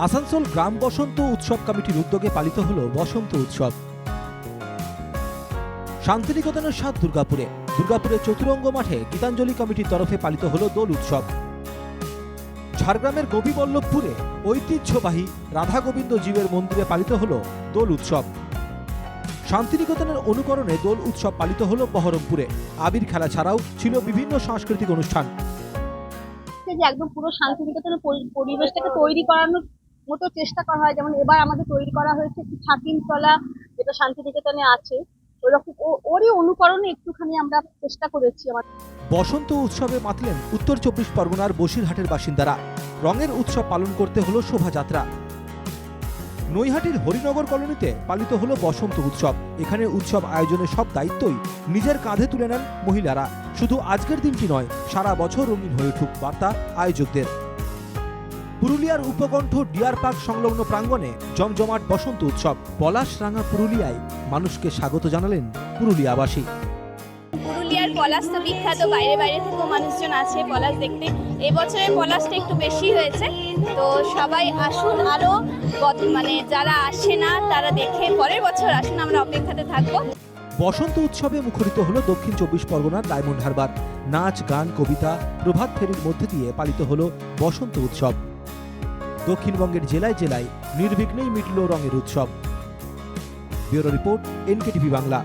আসানসোল গ্রাম বসন্ত উৎসব কমিটির উদ্যোগে পালিত হল বসন্ত উৎসব। শান্তিনিকেতনের সাত দুর্গাপুরে চতুরঙ্গ মাঠে গীতাঞ্জলি কমিটির তরফে পালিত হল দোল উৎসব। ঝাড়গ্রামের গোপীবল্লভপুরে ঐতিহ্যবাহী রাধা গোবিন্দ জীবের মন্দিরে পালিত হল দোল উৎসব। শান্তিনিকেতনের অনুকরণে দোল উৎসব পালিত হল বহরমপুরে। আবির খেলা ছাড়াও ছিল বিভিন্ন সাংস্কৃতিক অনুষ্ঠান। একদম পুরো শান্তিনিকেতনের পরিবেশটাকে তৈরি করানোর মতো চেষ্টা করা হয়। যেমন এবার আমাদের তৈরি করা হয়েছে একটি ছাতিমতলা, যেটা শান্তিনিকেতনে আছে, ওইরকম ওরই অনুকরণে একটুখানি আমরা চেষ্টা করেছি। বসন্ত উৎসবে মাতলেন উত্তর 24 পরগনার বসিরহাটের বাসিন্দারা। রঙের উৎসব পালন করতে হলো শোভাযাত্রা। নৈহাটির হরিনগর কলোনিতে পালিত হলো বসন্ত উৎসব। এখানে উৎসব আয়োজনের সব দায়িত্বই নিজের কাঁধে তুলে নেন মহিলারা। শুধু আজকের দিনটি নয়, সারা বছর রঙিন হয়ে উঠুক বার্তা আয়োজকদের। পুরুলিয়ার উপকণ্ঠ ডিয়ার পার্ক সংলগ্ন প্রাঙ্গণে জমজমাট বসন্ত উৎসব। পলাশরাঙা পুরুলিয়ায় মানুষকে স্বাগত জানালেন পুরুলিয়াবাসী। পুরুলিয়ার পলাশ তো বিখ্যাত, বাইরে বাইরে থেকেও মানুষজন আছে পলাশ দেখতে। এবছরের পলাশটা একটু বেশি হয়েছে, তো সবাই আসুন, আরো যারা আসে না তারা দেখে পরের বছর আসুন, আমরা অপেক্ষাতে থাকবো। বসন্ত উৎসবে মুখরিত হলো দক্ষিণ 24 পরগনার ডায়মন্ড হারবার। নাচ, গান, কবিতা, প্রভাত ফেরির মধ্যে দিয়ে পালিত হলো বসন্ত উৎসব। দক্ষিণবঙ্গের জেলায় জেলায় নির্বিঘ্নেই মিটল রঙের উৎসব। Bureau report, NKTV Bangla.